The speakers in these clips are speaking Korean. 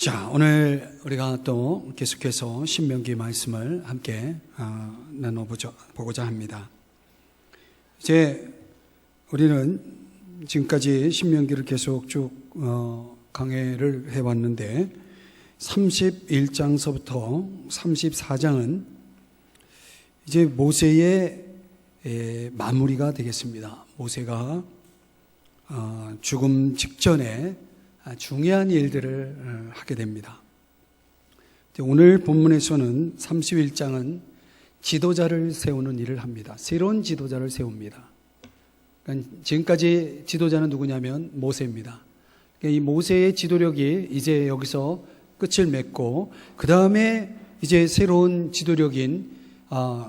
자, 오늘 우리가 또 계속해서 신명기 말씀을 함께 나눠보고자 합니다. 이제 우리는 지금까지 신명기를 계속 쭉 강해를 해왔는데 31장서부터 34장은 이제 모세의 마무리가 되겠습니다. 모세가 죽음 직전에 중요한 일들을 하게 됩니다. 오늘 본문에서는 31장은 지도자를 세우는 일을 합니다. 새로운 지도자를 세웁니다. 그러니까 지금까지 지도자는 누구냐면 모세입니다. 그러니까 이 모세의 지도력이 이제 여기서 끝을 맺고 그 다음에 이제 새로운 지도력인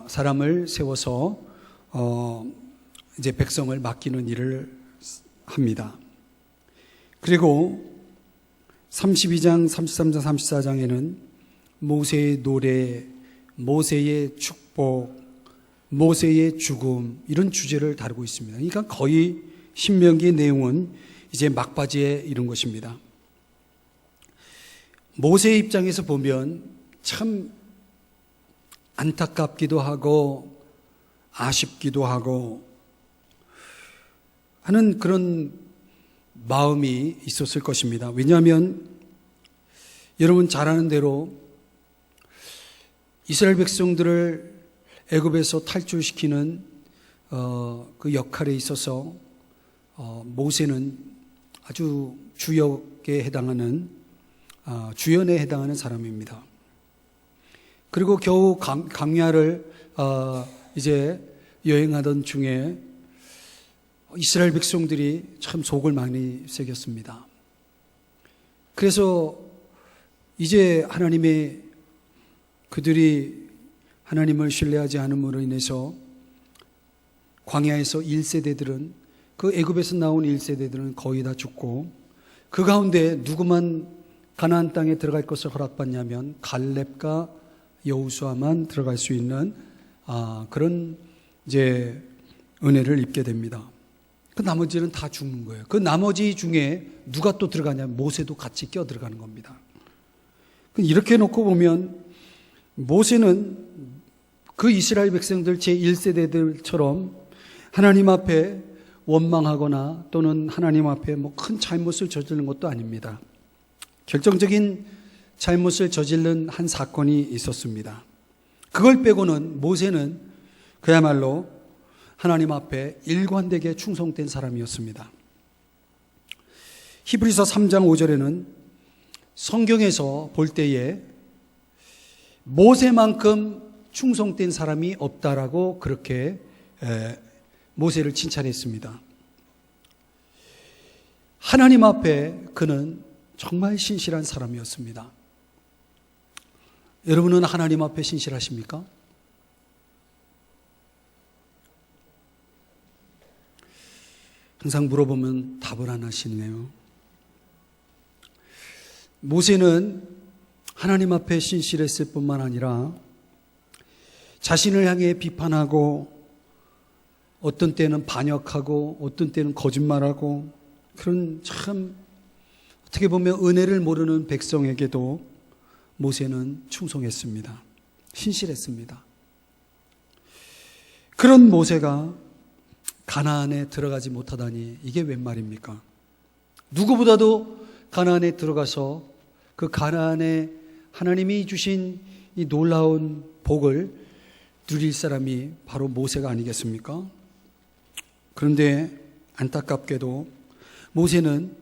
사람을 세워서 이제 백성을 맡기는 일을 합니다. 그리고 32장, 33장, 34장에는 모세의 노래, 모세의 축복, 모세의 죽음 이런 주제를 다루고 있습니다. 그러니까 거의 신명기의 내용은 이제 막바지에 이른 것입니다. 모세의 입장에서 보면 참 안타깝기도 하고 아쉽기도 하고 하는 그런 마음이 있었을 것입니다. 왜냐하면 여러분 잘 아는 대로 이스라엘 백성들을 애굽에서 탈출시키는 그 역할에 있어서 모세는 아주 주역에 해당하는 주연에 해당하는 사람입니다. 그리고 겨우 광야를 이제 여행하던 중에 이스라엘 백성들이 참 속을 많이 새겼습니다. 그래서 이제 그들이 하나님을 신뢰하지 않음으로 인해서 광야에서 1세대들은 그 애굽에서 나온 1세대들은 거의 다 죽고 그 가운데 누구만 가나안 땅에 들어갈 것을 허락받냐면 갈렙과 여호수아만 들어갈 수 있는 그런 이제 은혜를 입게 됩니다. 그 나머지는 다 죽는 거예요. 그 나머지 중에 누가 또 들어가냐면 모세도 같이 끼어 들어가는 겁니다. 이렇게 놓고 보면 모세는 그 이스라엘 백성들 제1세대들처럼 하나님 앞에 원망하거나 또는 하나님 앞에 큰 잘못을 저지른 것도 아닙니다. 결정적인 잘못을 저지른 한 사건이 있었습니다. 그걸 빼고는 모세는 그야말로 하나님 앞에 일관되게 충성된 사람이었습니다. 히브리서 3장 5절에는 성경에서 볼 때에 모세만큼 충성된 사람이 없다라고 그렇게 모세를 칭찬했습니다. 하나님 앞에 그는 정말 신실한 사람이었습니다. 여러분은 하나님 앞에 신실하십니까? 항상 물어보면 답을 안 하시네요. 모세는 하나님 앞에 신실했을 뿐만 아니라 자신을 향해 비판하고 어떤 때는 반역하고 어떤 때는 거짓말하고 그런 참 어떻게 보면 은혜를 모르는 백성에게도 모세는 충성했습니다. 신실했습니다. 그런 모세가 가나안에 들어가지 못하다니 이게 웬 말입니까? 누구보다도 가나안에 들어가서 그 가나안에 하나님이 주신 이 놀라운 복을 누릴 사람이 바로 모세가 아니겠습니까? 그런데 안타깝게도 모세는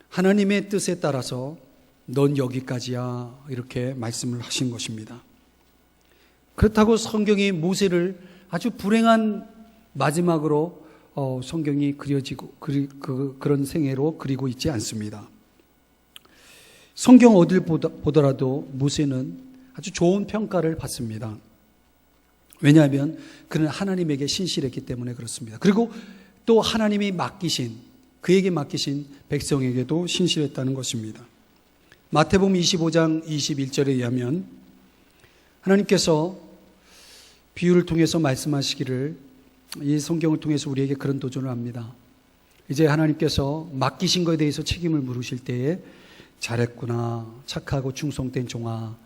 하나님의 뜻에 따라서 넌 여기까지야 이렇게 말씀을 하신 것입니다. 그렇다고 성경이 모세를 아주 불행한 마지막으로 성경이 그려지고 그런 생애로 그리고 있지 않습니다. 성경 어딜 보더라도 모세는 아주 좋은 평가를 받습니다. 왜냐하면 그는 하나님에게 신실했기 때문에 그렇습니다. 그리고 또 하나님이 그에게 맡기신 백성에게도 신실했다는 것입니다. 마태복음 25장 21절에 의하면 하나님께서 비유를 통해서 말씀하시기를 이 성경을 통해서 우리에게 그런 도전을 합니다. 이제 하나님께서 맡기신 것에 대해서 책임을 물으실 때에 잘했구나, 착하고 충성된 종아,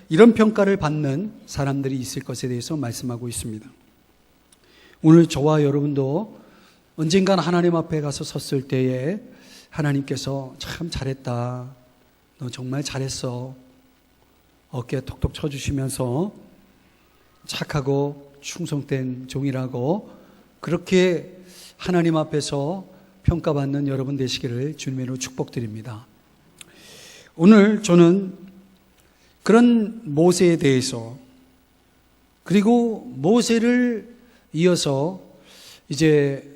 이런 평가를 받는 사람들이 있을 것에 대해서 말씀하고 있습니다. 오늘 저와 여러분도 언젠간 하나님 앞에 가서 섰을 때에 하나님께서 참 잘했다, 너 정말 잘했어, 어깨 톡톡 쳐주시면서 착하고 충성된 종이라고 그렇게 하나님 앞에서 평가받는 여러분 되시기를 주님으로 축복드립니다. 오늘 저는 그런 모세에 대해서, 그리고 모세를 이어서 이제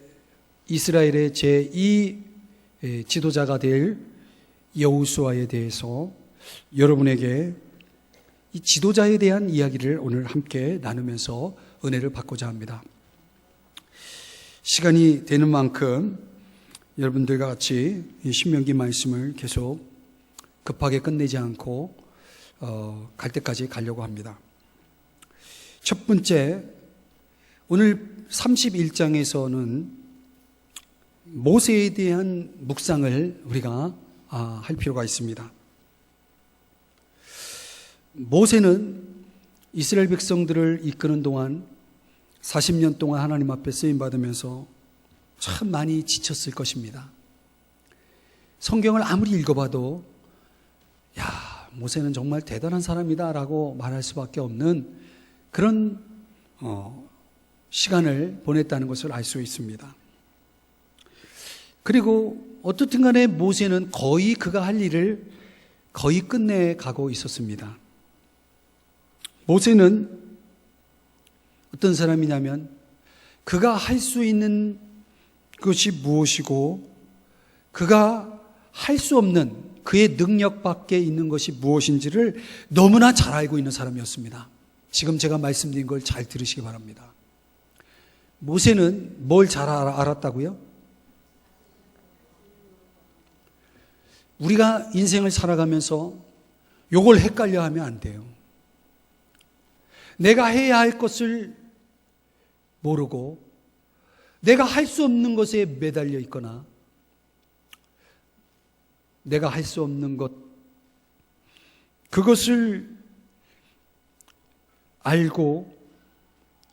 이스라엘의 제2 지도자가 될 여호수아에 대해서 여러분에게 이 지도자에 대한 이야기를 오늘 함께 나누면서 은혜를 받고자 합니다. 시간이 되는 만큼 여러분들과 같이 이 신명기 말씀을 계속 급하게 끝내지 않고 갈 때까지 가려고 합니다. 첫 번째, 오늘 31장에서는 모세에 대한 묵상을 우리가 할 필요가 있습니다. 모세는 이스라엘 백성들을 이끄는 동안 40년 동안 하나님 앞에 쓰임받으면서 참 많이 지쳤을 것입니다. 성경을 아무리 읽어봐도 야, 모세는 정말 대단한 사람이다 라고 말할 수밖에 없는 그런 시간을 보냈다는 것을 알 수 있습니다. 그리고 어떻든 간에 모세는 거의 그가 할 일을 거의 끝내가고 있었습니다. 모세는 어떤 사람이냐면 그가 할 수 있는 것이 무엇이고 그가 할 수 없는 그의 능력 밖에 있는 것이 무엇인지를 너무나 잘 알고 있는 사람이었습니다. 지금 제가 말씀드린 걸 잘 들으시기 바랍니다. 모세는 뭘 잘 알았다고요? 우리가 인생을 살아가면서 요걸 헷갈려 하면 안 돼요. 내가 해야 할 것을 모르고 내가 할 수 없는 것에 매달려 있거나 내가 할 수 없는 것, 그것을 알고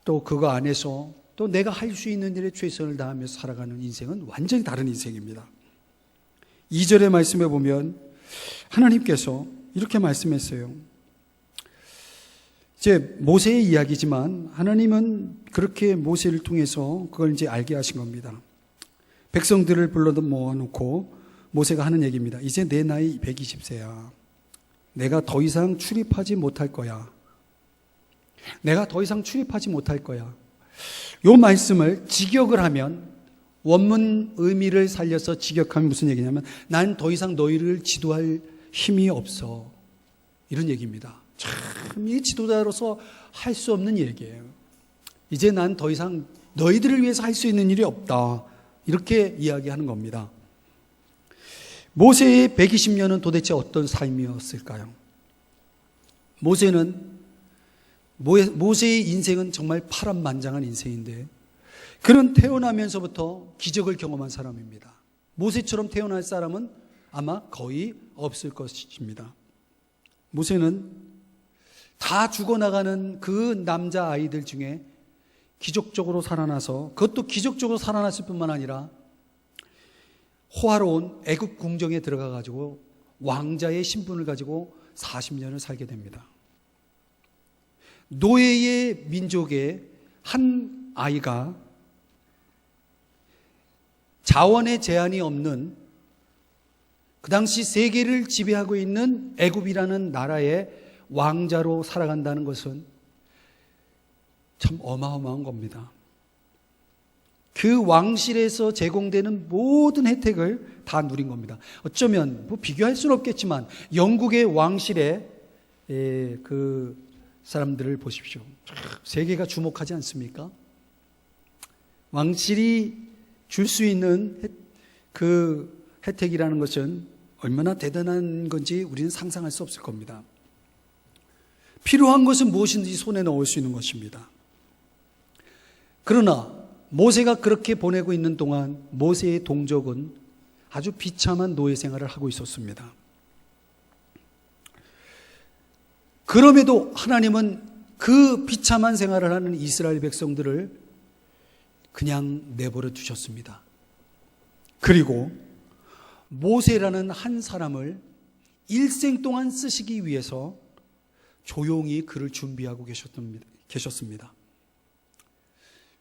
또 그거 안에서 또 내가 할 수 있는 일에 최선을 다하면서 살아가는 인생은 완전히 다른 인생입니다. 2절의 말씀에 보면 하나님께서 이렇게 말씀했어요. 이제 모세의 이야기지만 하나님은 그렇게 모세를 통해서 그걸 이제 알게 하신 겁니다. 백성들을 불러도 모아놓고 모세가 하는 얘기입니다. 이제 내 나이 120세야. 내가 더 이상 출입하지 못할 거야. 내가 더 이상 출입하지 못할 거야. 이 말씀을 직역을 하면, 원문 의미를 살려서 직역하면 무슨 얘기냐면 난 더 이상 너희를 지도할 힘이 없어, 이런 얘기입니다. 참, 이 지도자로서 할 수 없는 얘기예요. 이제 난 더 이상 너희들을 위해서 할 수 있는 일이 없다, 이렇게 이야기하는 겁니다. 모세의 120년은 도대체 어떤 삶이었을까요? 모세의 인생은 정말 파란만장한 인생인데 그는 태어나면서부터 기적을 경험한 사람입니다. 모세처럼 태어날 사람은 아마 거의 없을 것입니다. 모세는 다 죽어나가는 그 남자아이들 중에 기적적으로 살아나서, 그것도 기적적으로 살아났을 뿐만 아니라 호화로운 애굽 궁정에 들어가 가지고 왕자의 신분을 가지고 40년을 살게 됩니다. 노예의 민족의 한 아이가 자원의 제한이 없는 그 당시 세계를 지배하고 있는 애굽이라는 나라의 왕자로 살아간다는 것은 참 어마어마한 겁니다. 그 왕실에서 제공되는 모든 혜택을 다 누린 겁니다. 어쩌면 비교할 수는 없겠지만 영국의 왕실의 그 사람들을 보십시오. 세계가 주목하지 않습니까? 왕실이 줄 수 있는 그 혜택이라는 것은 얼마나 대단한 건지 우리는 상상할 수 없을 겁니다. 필요한 것은 무엇인지 손에 넣을 수 있는 것입니다. 그러나 모세가 그렇게 보내고 있는 동안 모세의 동족은 아주 비참한 노예 생활을 하고 있었습니다. 그럼에도 하나님은 그 비참한 생활을 하는 이스라엘 백성들을 그냥 내버려 두셨습니다. 그리고 모세라는 한 사람을 일생 동안 쓰시기 위해서 조용히 그를 준비하고 계셨습니다.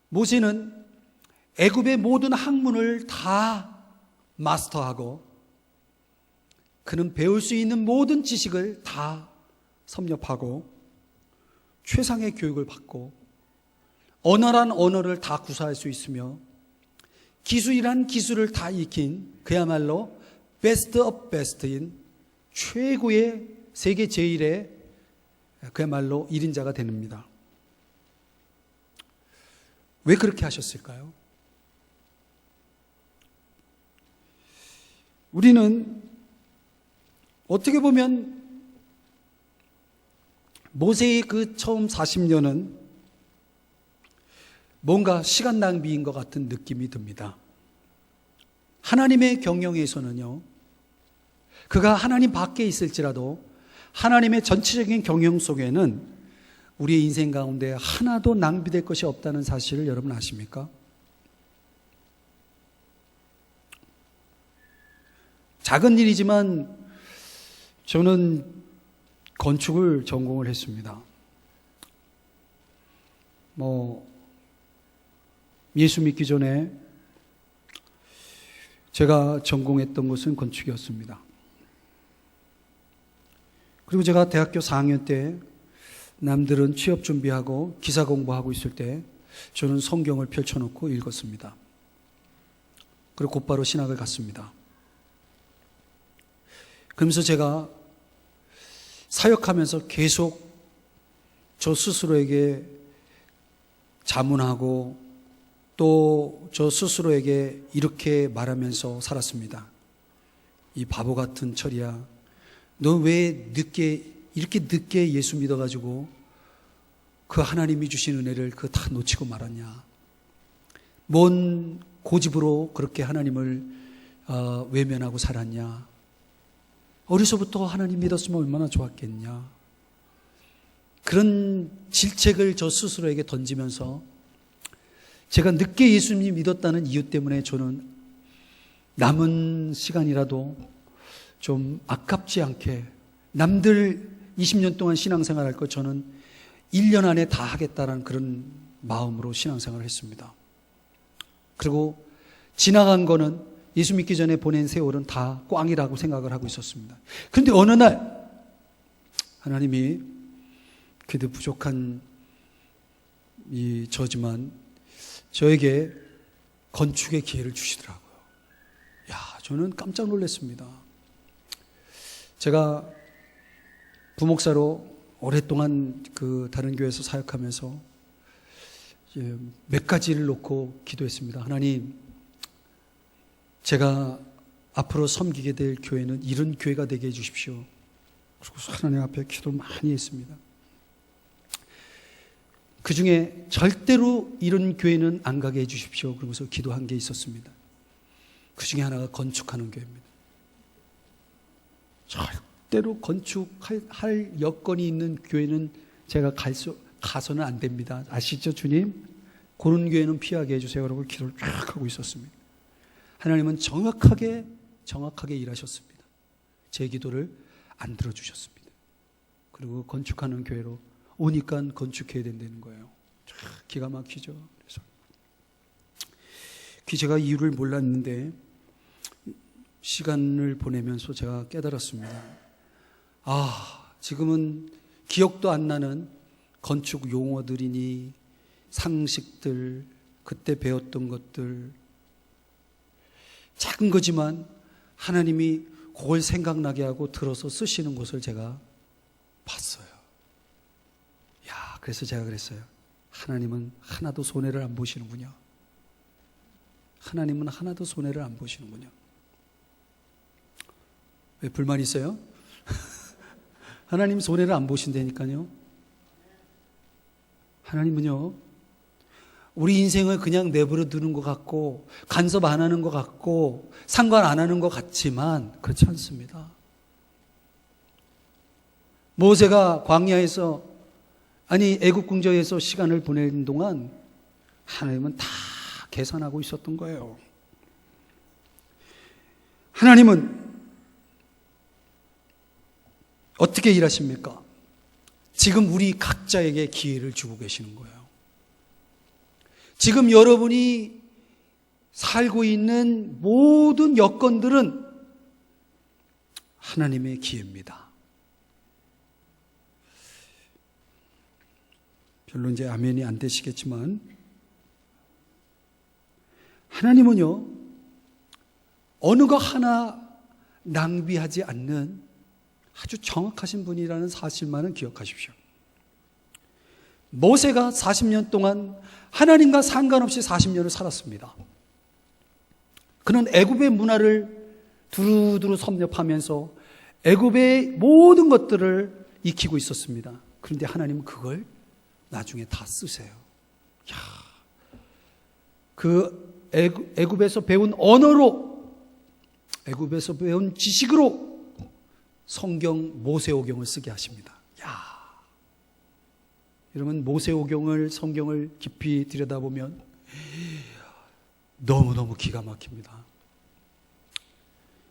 모세는 애굽의 모든 학문을 다 마스터하고 그는 배울 수 있는 모든 지식을 다 섭렵하고 최상의 교육을 받고 언어란 언어를 다 구사할 수 있으며 기술이란 기술을 다 익힌 그야말로 베스트 오브 베스트인 최고의 세계 제1의 그야말로 1인자가 됩니다. 왜 그렇게 하셨을까요? 우리는 어떻게 보면 모세의 그 처음 40년은 뭔가 시간 낭비인 것 같은 느낌이 듭니다. 하나님의 경영에서는요, 그가 하나님 밖에 있을지라도 하나님의 전체적인 경영 속에는 우리의 인생 가운데 하나도 낭비될 것이 없다는 사실을 여러분 아십니까? 작은 일이지만 저는 건축을 전공을 했습니다. 예수 믿기 전에 제가 전공했던 것은 건축이었습니다. 그리고 제가 대학교 4학년 때 남들은 취업 준비하고 기사 공부하고 있을 때 저는 성경을 펼쳐놓고 읽었습니다. 그리고 곧바로 신학을 갔습니다. 그러면서 제가 사역하면서 계속 저 스스로에게 자문하고 또 저 스스로에게 이렇게 말하면서 살았습니다. 이 바보 같은 철이야. 너 왜 이렇게 늦게 예수 믿어가지고 그 하나님이 주신 은혜를 그거 다 놓치고 말았냐. 뭔 고집으로 그렇게 하나님을 외면하고 살았냐. 어려서부터 하나님 믿었으면 얼마나 좋았겠냐. 그런 질책을 저 스스로에게 던지면서 제가 늦게 예수님 믿었다는 이유 때문에 저는 남은 시간이라도 좀 아깝지 않게 남들 20년 동안 신앙생활 할 거 저는 1년 안에 다 하겠다는 그런 마음으로 신앙생활을 했습니다. 그리고 지나간 거는 예수 믿기 전에 보낸 세월은 다 꽝이라고 생각을 하고 있었습니다. 그런데 어느 날 하나님이 그래도 부족한 저지만 저에게 건축의 기회를 주시더라고요. 저는 깜짝 놀랐습니다. 제가 부목사로 오랫동안 그 다른 교회에서 사역하면서 몇 가지를 놓고 기도했습니다. 하나님, 제가 앞으로 섬기게 될 교회는 이런 교회가 되게 해주십시오. 그리고 하나님 앞에 기도를 많이 했습니다. 그 중에 절대로 이런 교회는 안 가게 해주십시오. 그러면서 기도한 게 있었습니다. 그 중에 하나가 건축하는 교회입니다. 절대로 건축할 여건이 있는 교회는 제가 가서는 안 됩니다. 아시죠, 주님? 그런 교회는 피하게 해주세요. 라고 기도를 쫙 하고 있었습니다. 하나님은 정확하게 일하셨습니다. 제 기도를 안 들어주셨습니다. 그리고 건축하는 교회로 오니까 건축해야 된다는 거예요. 기가 막히죠. 그래서 제가 이유를 몰랐는데 시간을 보내면서 제가 깨달았습니다. 지금은 기억도 안 나는 건축 용어들이니 상식들, 그때 배웠던 것들, 작은 거지만 하나님이 그걸 생각나게 하고 들어서 쓰시는 것을 제가 봤어요. 그래서 제가 그랬어요. 하나님은 하나도 손해를 안 보시는군요. 하나님은 하나도 손해를 안 보시는군요. 왜 불만 있어요? 하나님 손해를 안 보신다니까요. 하나님은요, 우리 인생을 그냥 내버려 두는 것 같고 간섭 안 하는 것 같고 상관 안 하는 것 같지만 그렇지 않습니다. 모세가 광야에서 애굽 궁정에서 시간을 보내는 동안 하나님은 다 계산하고 있었던 거예요. 하나님은 어떻게 일하십니까? 지금 우리 각자에게 기회를 주고 계시는 거예요. 지금 여러분이 살고 있는 모든 여건들은 하나님의 기회입니다. 별로 이제 아멘이 안 되시겠지만 하나님은요, 어느 거 하나 낭비하지 않는 아주 정확하신 분이라는 사실만은 기억하십시오. 모세가 40년 동안 하나님과 상관없이 40년을 살았습니다. 그는 애굽의 문화를 두루두루 섭렵하면서 애굽의 모든 것들을 익히고 있었습니다. 그런데 하나님은 그걸 나중에 다 쓰세요. 야, 그 애굽에서 배운 언어로, 애굽에서 배운 지식으로 성경 모세오경을 쓰게 하십니다. 야, 여러분 모세오경을 성경을 깊이 들여다보면 너무너무 기가 막힙니다.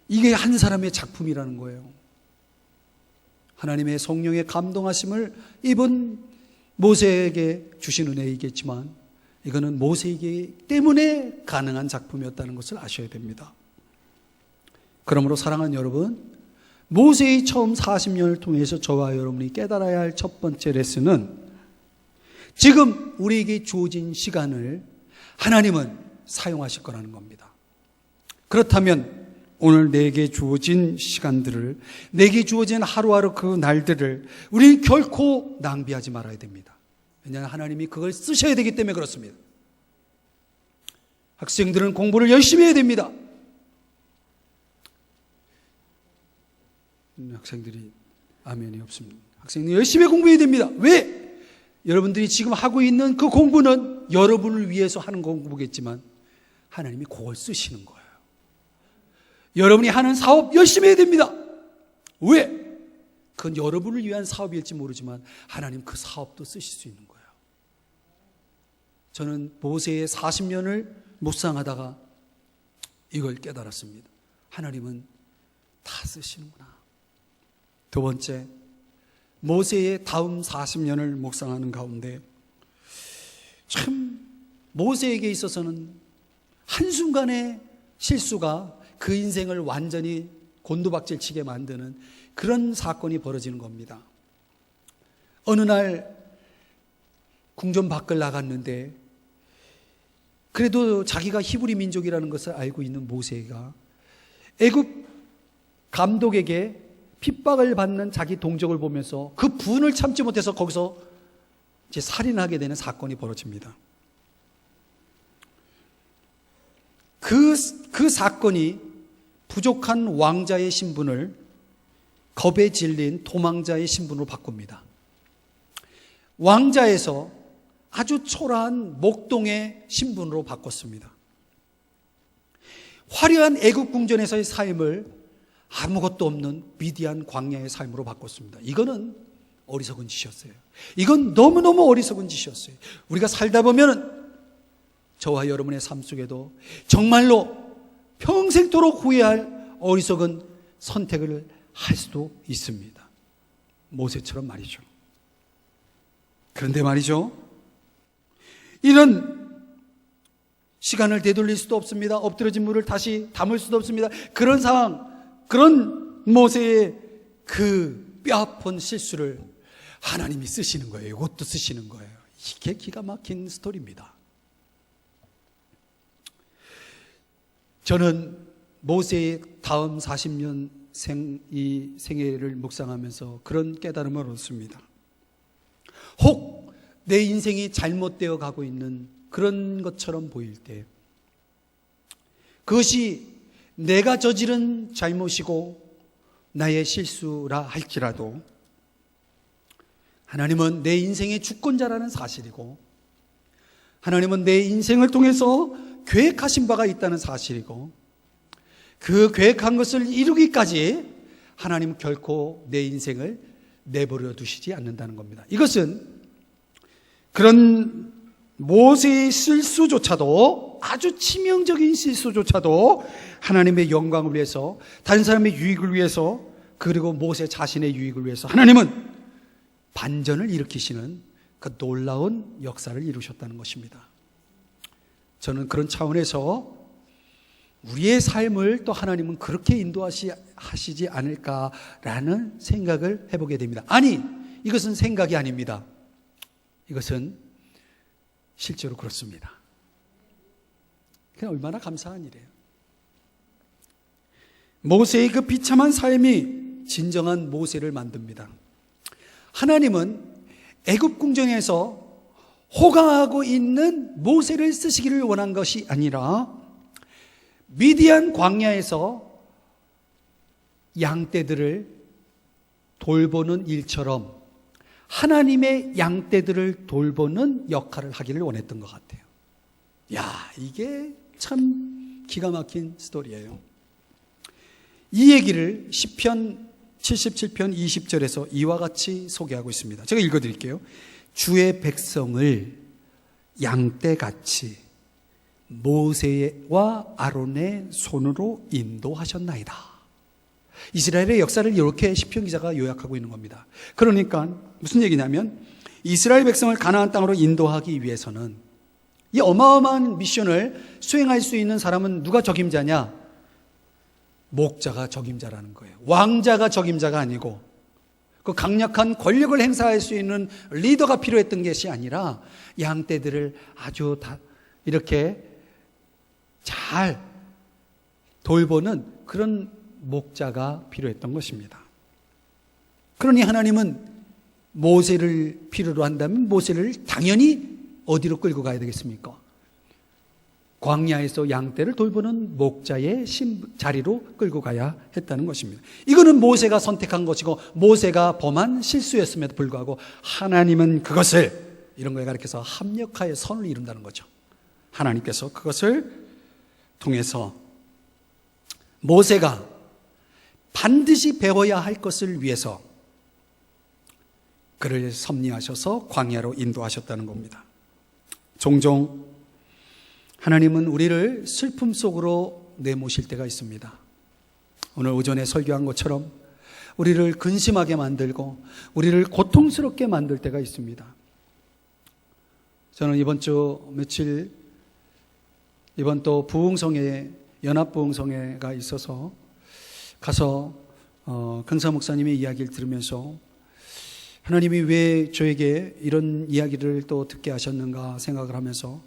이게 한 사람의 작품이라는 거예요. 하나님의 성령의 감동하심을 입은 모세에게 주신 은혜이겠지만 이거는 모세이기 때문에 가능한 작품이었다는 것을 아셔야 됩니다. 그러므로 사랑하는 여러분, 모세의 처음 40년을 통해서 저와 여러분이 깨달아야 할 첫 번째 레슨은 지금 우리에게 주어진 시간을 하나님은 사용하실 거라는 겁니다. 그렇다면 오늘 내게 주어진 시간들을, 내게 주어진 하루하루 그 날들을 우리는 결코 낭비하지 말아야 됩니다. 왜냐하면 하나님이 그걸 쓰셔야 되기 때문에 그렇습니다. 학생들은 공부를 열심히 해야 됩니다. 학생들이 아멘이 없습니다. 학생들이 열심히 공부해야 됩니다. 왜? 여러분들이 지금 하고 있는 그 공부는 여러분을 위해서 하는 공부겠지만 하나님이 그걸 쓰시는 거예요. 여러분이 하는 사업 열심히 해야 됩니다. 왜? 그건 여러분을 위한 사업일지 모르지만 하나님 그 사업도 쓰실 수 있는 거예요. 저는 모세의 40년을 묵상하다가 이걸 깨달았습니다. 하나님은 다 쓰시는구나. 두 번째, 모세의 다음 40년을 묵상하는 가운데 참 모세에게 있어서는 한순간의 실수가 그 인생을 완전히 곤두박질 치게 만드는 그런 사건이 벌어지는 겁니다. 어느 날 궁전 밖을 나갔는데 그래도 자기가 히브리 민족이라는 것을 알고 있는 모세가 애굽 감독에게 핍박을 받는 자기 동족을 보면서 그 분을 참지 못해서 거기서 이제 살인하게 되는 사건이 벌어집니다. 그 사건이 부족한 왕자의 신분을 겁에 질린 도망자의 신분으로 바꿉니다. 왕자에서 아주 초라한 목동의 신분으로 바꿨습니다. 화려한 애국 궁전에서의 삶을 아무것도 없는 미디안 광야의 삶으로 바꿨습니다. 이거는 어리석은 짓이었어요. 이건 너무너무 어리석은 짓이었어요. 우리가 살다 보면 저와 여러분의 삶 속에도 정말로 평생토록 후회할 어리석은 선택을 할 수도 있습니다. 모세처럼 말이죠. 그런데 말이죠, 이런 시간을 되돌릴 수도 없습니다. 엎드러진 물을 다시 담을 수도 없습니다. 그런 상황, 그런 모세의 그 뼈아픈 실수를 하나님이 쓰시는 거예요. 이것도 쓰시는 거예요. 이게 기가 막힌 스토리입니다. 저는 모세의 다음 40년 이 생애를 묵상하면서 그런 깨달음을 얻습니다. 혹 내 인생이 잘못되어 가고 있는 그런 것처럼 보일 때, 그것이 내가 저지른 잘못이고 나의 실수라 할지라도 하나님은 내 인생의 주권자라는 사실이고 하나님은 내 인생을 통해서 계획하신 바가 있다는 사실이고, 그 계획한 것을 이루기까지 하나님 결코 내 인생을 내버려 두시지 않는다는 겁니다. 이것은 그런 모세의 실수조차도, 아주 치명적인 실수조차도 하나님의 영광을 위해서, 다른 사람의 유익을 위해서, 그리고 모세 자신의 유익을 위해서 하나님은 반전을 일으키시는 그 놀라운 역사를 이루셨다는 것입니다. 저는 그런 차원에서 우리의 삶을 또 하나님은 그렇게 인도하시지 않을까라는 생각을 해보게 됩니다. 아니, 이것은 생각이 아닙니다. 이것은 실제로 그렇습니다. 그냥 얼마나 감사한 일이에요. 모세의 그 비참한 삶이 진정한 모세를 만듭니다. 하나님은 애굽 궁정에서 호강하고 있는 모세를 쓰시기를 원한 것이 아니라 미디안 광야에서 양떼들을 돌보는 일처럼 하나님의 양떼들을 돌보는 역할을 하기를 원했던 것 같아요. 야, 이게 참 기가 막힌 스토리예요. 이 얘기를 시편 77편 20절에서 이와 같이 소개하고 있습니다. 제가 읽어드릴게요. 주의 백성을 양떼같이 모세와 아론의 손으로 인도하셨나이다. 이스라엘의 역사를 이렇게 시편 기자가 요약하고 있는 겁니다. 그러니까 무슨 얘기냐면, 이스라엘 백성을 가나안 땅으로 인도하기 위해서는 이 어마어마한 미션을 수행할 수 있는 사람은 누가 적임자냐? 목자가 적임자라는 거예요. 왕자가 적임자가 아니고, 그 강력한 권력을 행사할 수 있는 리더가 필요했던 것이 아니라 양떼들을 아주 다 이렇게 잘 돌보는 그런 목자가 필요했던 것입니다. 그러니 하나님은 모세를 필요로 한다면 모세를 당연히 어디로 끌고 가야 되겠습니까? 광야에서 양떼를 돌보는 목자의 자리로 끌고 가야 했다는 것입니다. 이거는 모세가 선택한 것이고 모세가 범한 실수였음에도 불구하고 하나님은 그것을, 이런 거에 가르쳐서 합력하여 선을 이룬다는 거죠. 하나님께서 그것을 통해서 모세가 반드시 배워야 할 것을 위해서 그를 섭리하셔서 광야로 인도하셨다는 겁니다. 종종 하나님은 우리를 슬픔 속으로 내모실 때가 있습니다. 오늘 오전에 설교한 것처럼 우리를 근심하게 만들고 우리를 고통스럽게 만들 때가 있습니다. 저는 이번 또 부흥성회, 연합부흥성회가 있어서 가서 강사 목사님의 이야기를 들으면서 하나님이 왜 저에게 이런 이야기를 또 듣게 하셨는가 생각을 하면서,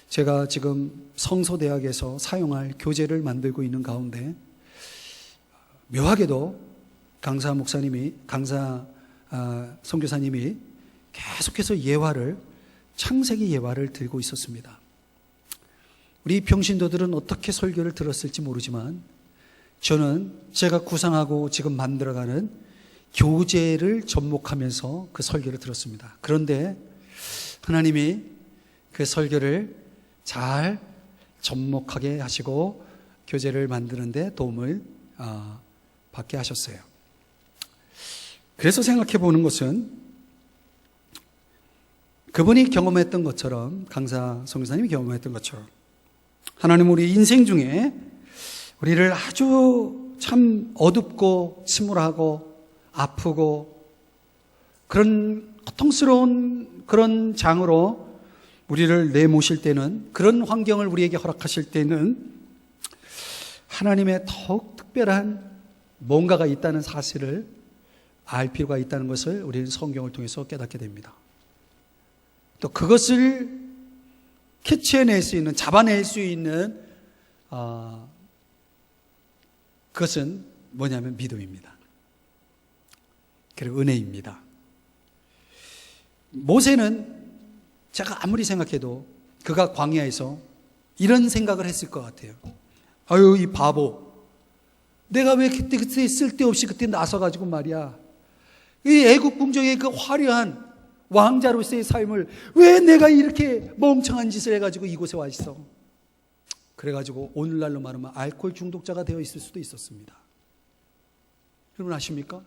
제가 지금 성소대학에서 사용할 교재를 만들고 있는 가운데 묘하게도 강사 선교사님이 계속해서 창세기 예화를 들고 있었습니다. 우리 평신도들은 어떻게 설교를 들었을지 모르지만 저는 제가 구상하고 지금 만들어가는 교재를 접목하면서 그 설교를 들었습니다. 그런데 하나님이 그 설교를 잘 접목하게 하시고 교재를 만드는데 도움을 받게 하셨어요. 그래서 생각해 보는 것은, 그분이 경험했던 것처럼, 강사 선교사님이 경험했던 것처럼 하나님 우리 인생 중에 우리를 아주 참 어둡고 침울하고 아프고 그런 고통스러운 그런 장으로 우리를 내모실 때는, 그런 환경을 우리에게 허락하실 때는 하나님의 더욱 특별한 뭔가가 있다는 사실을 알 필요가 있다는 것을 우리는 성경을 통해서 깨닫게 됩니다. 또 그것을 캐치해낼 수 있는, 잡아낼 수 있는 그것은 뭐냐면 믿음입니다. 그리고 은혜입니다. 모세는 제가 아무리 생각해도 그가 광야에서 이런 생각을 했을 것 같아요. 아유, 이 바보, 내가 왜 그때 쓸데없이 그때 나서가지고 말이야, 이 애국 궁정의 그 화려한 왕자로서의 삶을 왜 내가 이렇게 멍청한 짓을 해가지고 이곳에 와 있어? 그래가지고 오늘날로 말하면 알코올 중독자가 되어 있을 수도 있었습니다. 여러분 아십니까?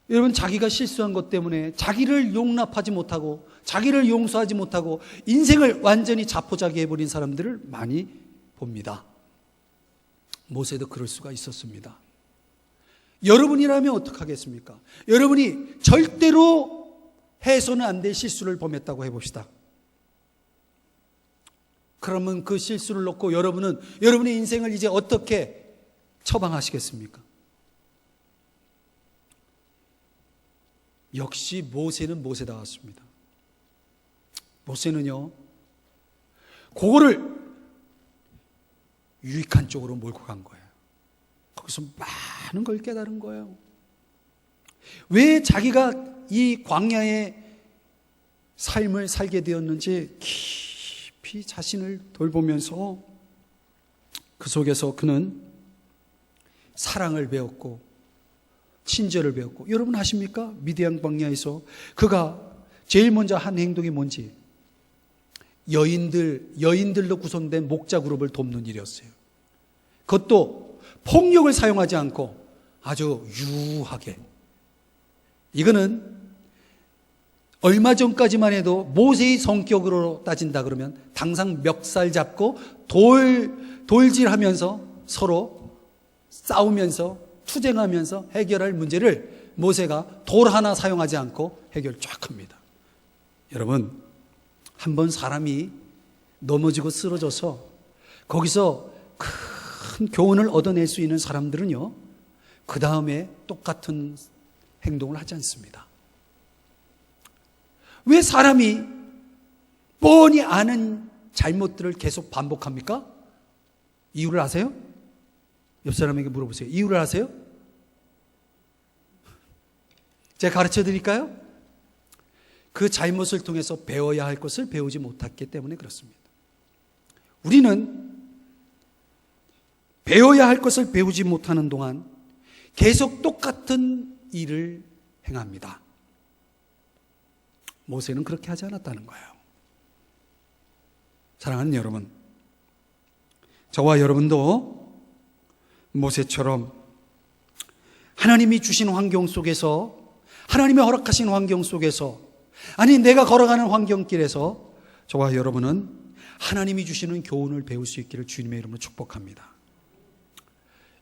여러분 자기가 실수한 것 때문에 자기를 용납하지 못하고 자기를 용서하지 못하고 인생을 완전히 자포자기해버린 사람들을 많이 봅니다. 모세도 그럴 수가 있었습니다. 여러분이라면 어떡하겠습니까? 여러분이 절대로 해서는 안 될 실수를 범했다고 해봅시다. 그러면 그 실수를 놓고 여러분은 여러분의 인생을 이제 어떻게 처방하시겠습니까? 역시 모세는 모세다웠습니다. 모세는요, 그거를 유익한 쪽으로 몰고 간 거예요. 거기서 많은 걸 깨달은 거예요. 왜 자기가 이 광야의 삶을 살게 되었는지 깊이 자신을 돌보면서 그 속에서 그는 사랑을 배웠고 친절을 배웠고, 여러분 아십니까? 미디안 광야에서 그가 제일 먼저 한 행동이 뭔지, 여인들로 구성된 목자 그룹을 돕는 일이었어요. 그것도 폭력을 사용하지 않고 아주 유하게. 이거는 얼마 전까지만 해도 모세의 성격으로 따진다 그러면 당장 멱살 잡고 돌질하면서 서로 싸우면서 투쟁하면서 해결할 문제를 모세가 돌 하나 사용하지 않고 해결 쫙 합니다. 여러분, 한번 사람이 넘어지고 쓰러져서 거기서 큰 교훈을 얻어낼 수 있는 사람들은요, 그 다음에 똑같은 행동을 하지 않습니다. 왜 사람이 뻔히 아는 잘못들을 계속 반복합니까? 이유를 아세요? 옆 사람에게 물어보세요. 이유를 아세요? 제가 가르쳐 드릴까요? 그 잘못을 통해서 배워야 할 것을 배우지 못했기 때문에 그렇습니다. 우리는 배워야 할 것을 배우지 못하는 동안 계속 똑같은 일을 행합니다. 모세는 그렇게 하지 않았다는 거예요. 사랑하는 여러분, 저와 여러분도 모세처럼 하나님이 주신 환경 속에서, 하나님이 허락하신 환경 속에서, 아니 내가 걸어가는 환경길에서 저와 여러분은 하나님이 주시는 교훈을 배울 수 있기를 주님의 이름으로 축복합니다.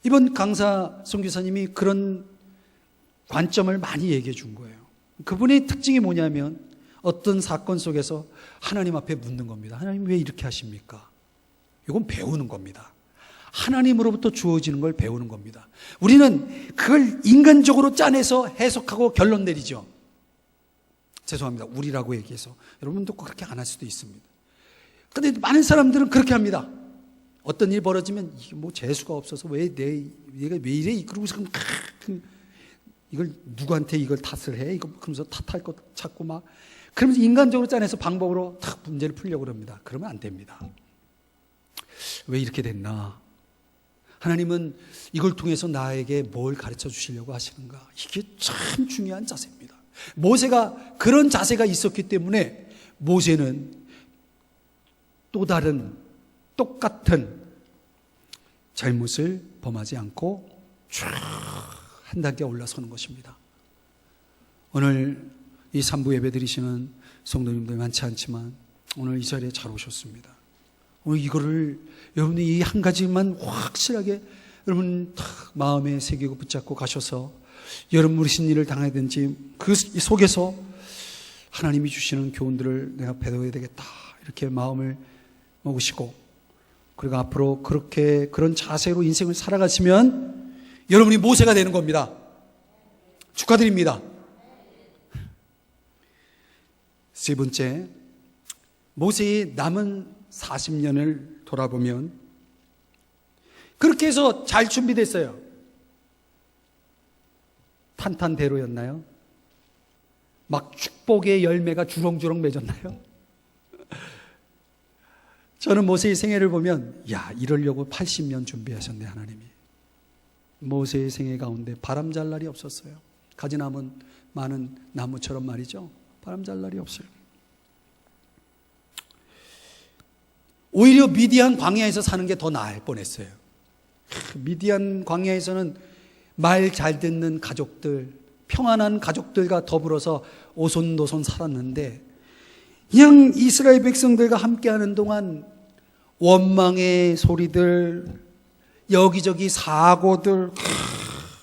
이번 강사 선교사님이 그런 관점을 많이 얘기해 준 거예요. 그분의 특징이 뭐냐면 어떤 사건 속에서 하나님 앞에 묻는 겁니다. 하나님 왜 이렇게 하십니까? 이건 배우는 겁니다. 하나님으로부터 주어지는 걸 배우는 겁니다. 우리는 그걸 인간적으로 짜내서 해석하고 결론 내리죠. 죄송합니다. 우리라고 얘기해서. 여러분도 그렇게 안 할 수도 있습니다. 그런데 많은 사람들은 그렇게 합니다. 어떤 일 벌어지면 이게 뭐 재수가 없어서 얘가 왜 이래? 그러고서 이걸 누구한테 이걸 탓을 해? 이거 그러면서 탓할 것 찾고 막 그러면서 인간적으로 짜내서 방법으로 탁 문제를 풀려고 그럽니다. 그러면 안 됩니다. 왜 이렇게 됐나? 하나님은 이걸 통해서 나에게 뭘 가르쳐 주시려고 하시는가? 이게 참 중요한 자세입니다. 모세가 그런 자세가 있었기 때문에 모세는 또 다른 똑같은 잘못을 범하지 않고 쫙 한 단계 올라서는 것입니다. 오늘 이 3부 예배 드리시는 성도님들 많지 않지만 오늘 이 자리에 잘 오셨습니다. 오늘 이거를 여러분이 이 한 가지만 확실하게 여러분 탁 마음에 새기고 붙잡고 가셔서 여러분 무슨 일을 당하든지 그 속에서 하나님이 주시는 교훈들을 내가 배워야 되겠다 이렇게 마음을 먹으시고, 그리고 앞으로 그렇게 그런 자세로 인생을 살아가시면 여러분이 모세가 되는 겁니다. 축하드립니다. 세 번째, 모세의 남은 40년을 돌아보면 그렇게 해서 잘 준비됐어요. 탄탄대로였나요? 막 축복의 열매가 주렁주렁 맺었나요? 저는 모세의 생애를 보면 이러려고 80년 준비하셨네 하나님이. 모세의 생애 가운데 바람 잘 날이 없었어요. 가지 남은 많은 나무처럼 말이죠. 바람 잘 날이 없어요. 오히려 미디안 광야에서 사는 게 더 나을 뻔했어요. 미디안 광야에서는 말 잘 듣는 가족들, 평안한 가족들과 더불어서 오손도손 살았는데, 그냥 이스라엘 백성들과 함께하는 동안 원망의 소리들, 여기저기 사고들,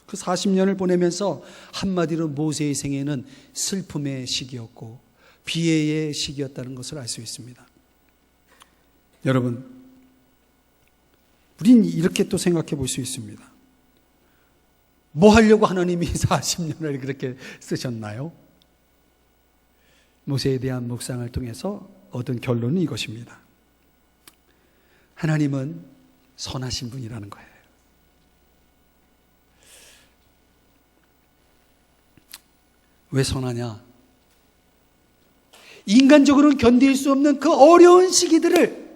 그 40년을 보내면서 한마디로 모세의 생애는 슬픔의 시기였고 비애의 시기였다는 것을 알 수 있습니다. 여러분, 우린 이렇게 또 생각해 볼 수 있습니다. 뭐 하려고 하나님이 40년을 그렇게 쓰셨나요? 모세에 대한 묵상을 통해서 얻은 결론은 이것입니다. 하나님은 선하신 분이라는 거예요. 왜 선하냐? 인간적으로는 견딜 수 없는 그 어려운 시기들을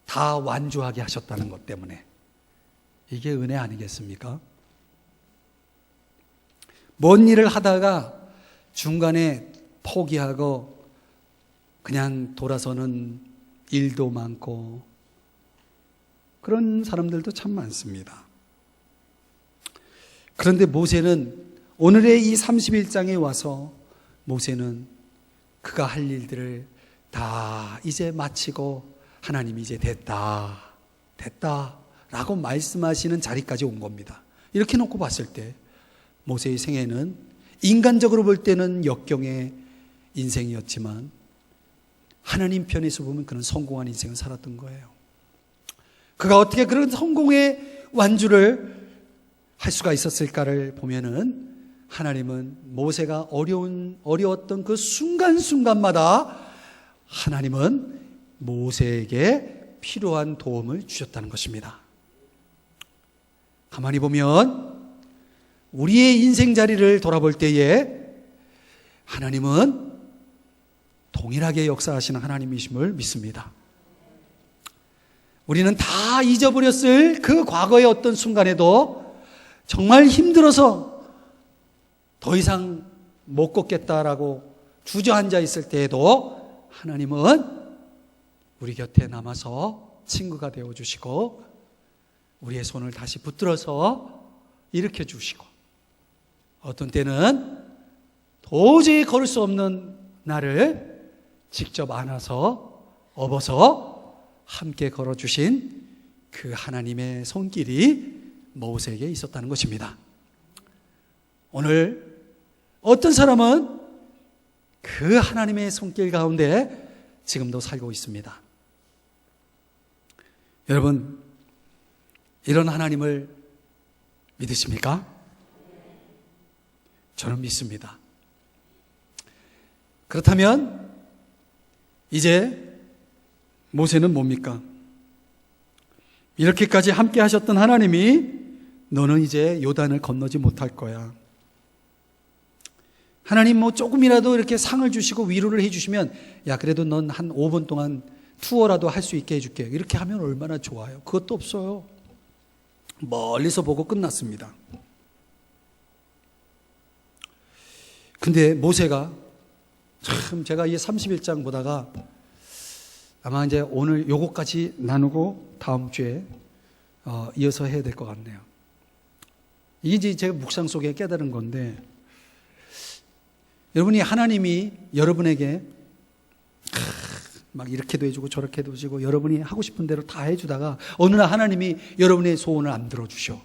다 완주하게 하셨다는 것 때문에. 이게 은혜 아니겠습니까? 뭔 일을 하다가 중간에 포기하고 그냥 돌아서는 일도 많고 그런 사람들도 참 많습니다. 그런데 모세는 오늘의 이 31장에 와서 모세는 그가 할 일들을 다 이제 마치고 하나님이 이제 됐다 라고 말씀하시는 자리까지 온 겁니다. 이렇게 놓고 봤을 때 모세의 생애는 인간적으로 볼 때는 역경의 인생이었지만 하나님 편에서 보면 그는 성공한 인생을 살았던 거예요. 그가 어떻게 그런 성공의 완주를 할 수가 있었을까를 보면은 하나님은 모세가 어려웠던 그 순간순간마다 하나님은 모세에게 필요한 도움을 주셨다는 것입니다. 가만히 보면 우리의 인생 자리를 돌아볼 때에 하나님은 동일하게 역사하시는 하나님이심을 믿습니다. 우리는 다 잊어버렸을 그 과거의 어떤 순간에도 정말 힘들어서 더 이상 못 걷겠다라고 주저앉아 있을 때에도 하나님은 우리 곁에 남아서 친구가 되어주시고 우리의 손을 다시 붙들어서 일으켜 주시고 어떤 때는 도저히 걸을 수 없는 나를 직접 안아서 업어서 함께 걸어주신 그 하나님의 손길이 모세에게 있었다는 것입니다. 오늘 어떤 사람은 그 하나님의 손길 가운데 지금도 살고 있습니다. 여러분, 이런 하나님을 믿으십니까? 저는 믿습니다. 그렇다면 이제 모세는 뭡니까? 이렇게까지 함께 하셨던 하나님이 너는 이제 요단을 건너지 못할 거야. 하나님 뭐 조금이라도 이렇게 상을 주시고 위로를 해주시면 야 그래도 넌 한 5분 동안 투어라도 할 수 있게 해줄게. 이렇게 하면 얼마나 좋아요. 그것도 없어요. 멀리서 보고 끝났습니다. 근데 모세가 참 제가 이 31장 보다가 아마 이제 오늘 요거까지 나누고 다음 주에 이어서 해야 될 것 같네요. 이게 이제 제가 묵상 속에 깨달은 건데 여러분이 하나님이 여러분에게 막 이렇게도 해주고 저렇게도 해주고 여러분이 하고 싶은 대로 다 해주다가 어느 날 하나님이 여러분의 소원을 안 들어주셔.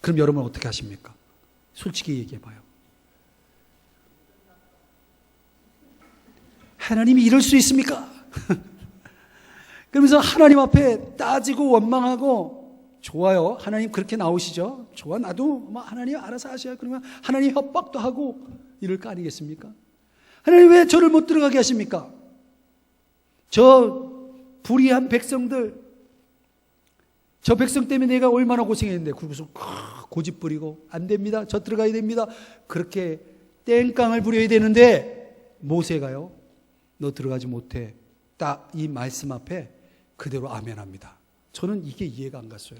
그럼 여러분 어떻게 하십니까? 솔직히 얘기해봐요. 하나님이 이럴 수 있습니까? 그러면서 하나님 앞에 따지고 원망하고 좋아요. 하나님 그렇게 나오시죠? 좋아. 나도 뭐 하나님 알아서 하셔요. 그러면 하나님 협박도 하고 이럴 거 아니겠습니까? 하나님 왜 저를 못 들어가게 하십니까? 저 불의한 백성들, 저 백성 때문에 내가 얼마나 고생했는데 그러고서 고집 부리고 안 됩니다. 저 들어가야 됩니다. 그렇게 땡깡을 부려야 되는데 모세가요. 너 들어가지 못해. 딱 이 말씀 앞에 그대로 아멘합니다. 저는 이게 이해가 안 갔어요.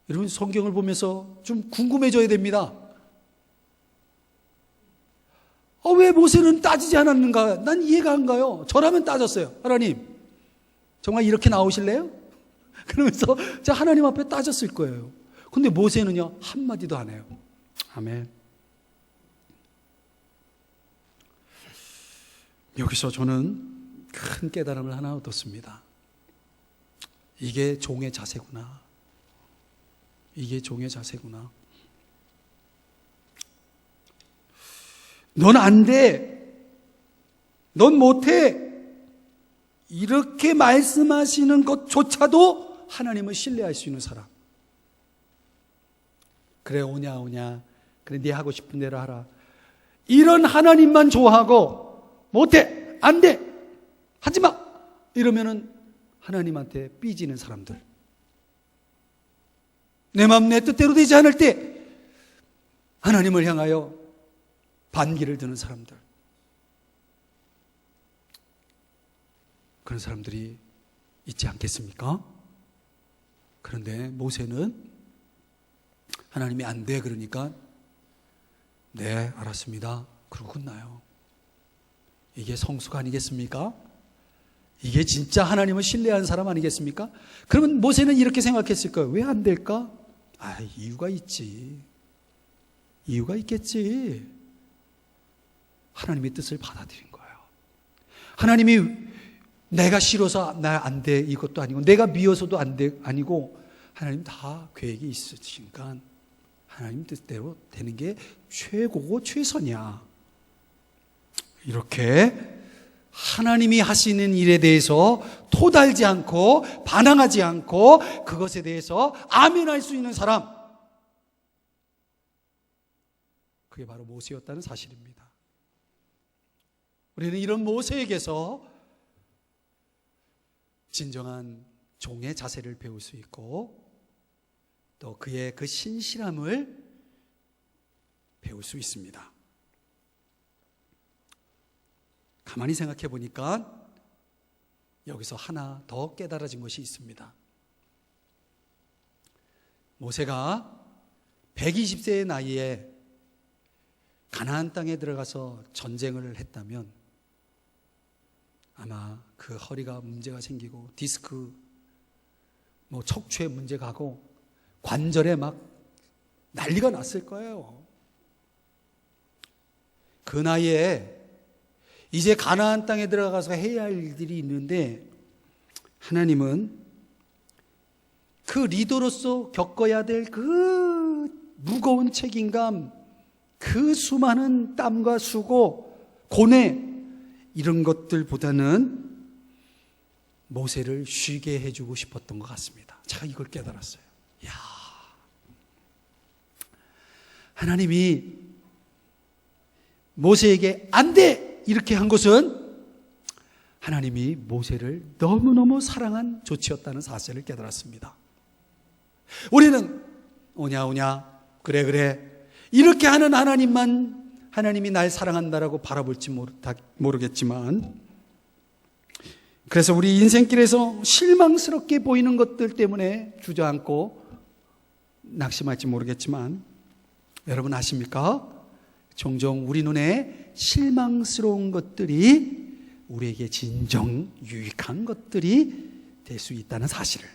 여러분 성경을 보면서 좀 궁금해져야 됩니다. 왜 모세는 따지지 않았는가? 난 이해가 안 가요. 저라면 따졌어요. 하나님, 정말 이렇게 나오실래요? 그러면서 제가 하나님 앞에 따졌을 거예요. 근데 모세는요, 한마디도 안 해요. 아멘. 여기서 저는 큰 깨달음을 하나 얻었습니다. 이게 종의 자세구나. 이게 종의 자세구나. 넌 안 돼. 넌 못해. 이렇게 말씀하시는 것조차도 하나님을 신뢰할 수 있는 사람. 그래, 오냐. 그래, 네 하고 싶은 대로 하라. 이런 하나님만 좋아하고 못해. 안 돼. 하지 마. 이러면은 하나님한테 삐지는 사람들. 내 마음 내 뜻대로 되지 않을 때 하나님을 향하여 반기를 드는 사람들. 그런 사람들이 있지 않겠습니까? 그런데 모세는 하나님이 안 돼 그러니까 네, 알았습니다. 그러고 끝나요. 이게 성수가 아니겠습니까? 이게 진짜 하나님을 신뢰하는 사람 아니겠습니까? 그러면 모세는 이렇게 생각했을 거예요. 왜 안 될까? 이유가 있지. 이유가 있겠지. 하나님의 뜻을 받아들인 거예요. 하나님이 내가 싫어서 나 안 돼 이것도 아니고 내가 미워서도 안 돼 아니고 하나님 다 계획이 있으시니까 하나님 뜻대로 되는 게 최고고 최선이야. 이렇게 하나님이 하시는 일에 대해서 토달지 않고 반항하지 않고 그것에 대해서 아멘할 수 있는 사람, 그게 바로 모세였다는 사실입니다. 우리는 이런 모세에게서 진정한 종의 자세를 배울 수 있고 또 그의 그 신실함을 배울 수 있습니다. 가만히 생각해 보니까 여기서 하나 더 깨달아진 것이 있습니다. 모세가 120세의 나이에 가나안 땅에 들어가서 전쟁을 했다면 아마 그 허리가 문제가 생기고 디스크, 척추에 문제가 가고 관절에 막 난리가 났을 거예요. 그 나이에 이제 가나안 땅에 들어가서 해야 할 일들이 있는데 하나님은 그 리더로서 겪어야 될 그 무거운 책임감, 그 수많은 땀과 수고, 고뇌 이런 것들보다는 모세를 쉬게 해주고 싶었던 것 같습니다. 제가 이걸 깨달았어요. 하나님이 모세에게 안 돼! 이렇게 한 것은 하나님이 모세를 너무너무 사랑한 조치였다는 사실을 깨달았습니다. 우리는 오냐 그래 이렇게 하는 하나님이 날 사랑한다라고 바라볼지 모르겠지만 그래서 우리 인생길에서 실망스럽게 보이는 것들 때문에 주저앉고 낙심할지 모르겠지만 여러분 아십니까? 종종 우리 눈에 실망스러운 것들이 우리에게 진정 유익한 것들이 될 수 있다는 사실을,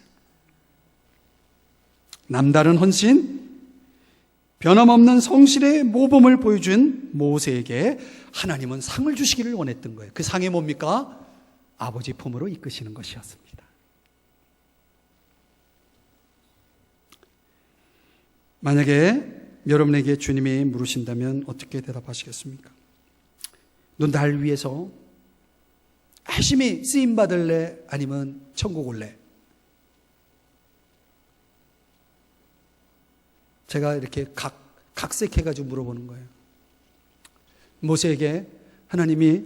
남다른 헌신, 변함없는 성실의 모범을 보여준 모세에게 하나님은 상을 주시기를 원했던 거예요. 그 상이 뭡니까? 아버지 품으로 이끄시는 것이었습니다. 만약에 여러분에게 주님이 물으신다면 어떻게 대답하시겠습니까? 너 날 위해서 열심히 쓰임 받을래? 아니면 천국 올래? 제가 이렇게 각색해가지고 물어보는 거예요. 모세에게 하나님이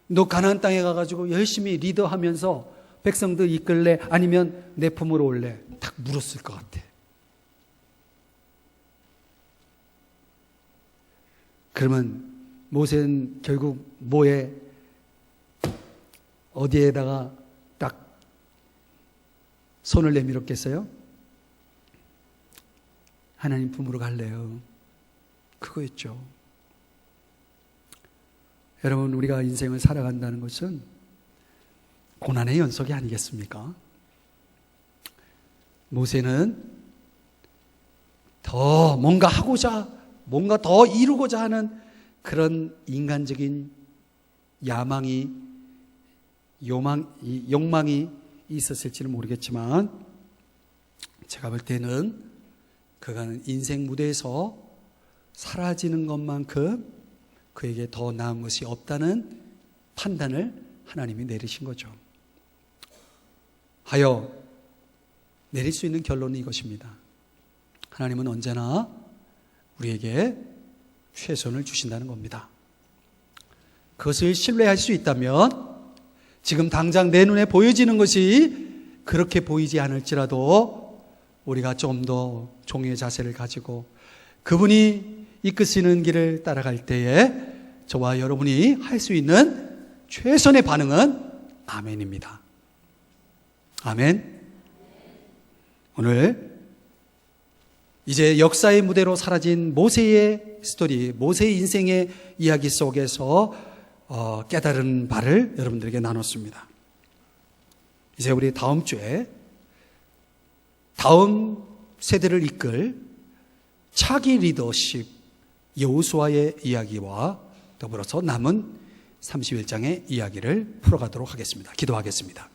너 가나안 땅에 가가지고 열심히 리더하면서 백성들 이끌래? 아니면 내 품으로 올래? 딱 물었을 것 같아. 그러면 모세는 결국 어디에다가 딱 손을 내밀었겠어요? 하나님 품으로 갈래요. 그거였죠. 여러분, 우리가 인생을 살아간다는 것은 고난의 연속이 아니겠습니까? 모세는 더 뭔가 하고자, 뭔가 더 이루고자 하는 그런 인간적인 욕망이 있었을지는 모르겠지만, 제가 볼 때는 그가는 인생 무대에서 사라지는 것만큼 그에게 더 나은 것이 없다는 판단을 하나님이 내리신 거죠. 하여 내릴 수 있는 결론은 이것입니다. 하나님은 언제나 우리에게 최선을 주신다는 겁니다. 그것을 신뢰할 수 있다면 지금 당장 내 눈에 보여지는 것이 그렇게 보이지 않을지라도 우리가 좀 더 종의 자세를 가지고 그분이 이끄시는 길을 따라갈 때에 저와 여러분이 할 수 있는 최선의 반응은 아멘입니다. 아멘. 오늘 이제 역사의 무대로 사라진 모세의 스토리, 모세의 인생의 이야기 속에서 깨달은 바를 여러분들에게 나눴습니다. 이제 우리 다음 주에 다음 세대를 이끌 차기 리더십 여호수아의 이야기와 더불어서 남은 31장의 이야기를 풀어가도록 하겠습니다. 기도하겠습니다.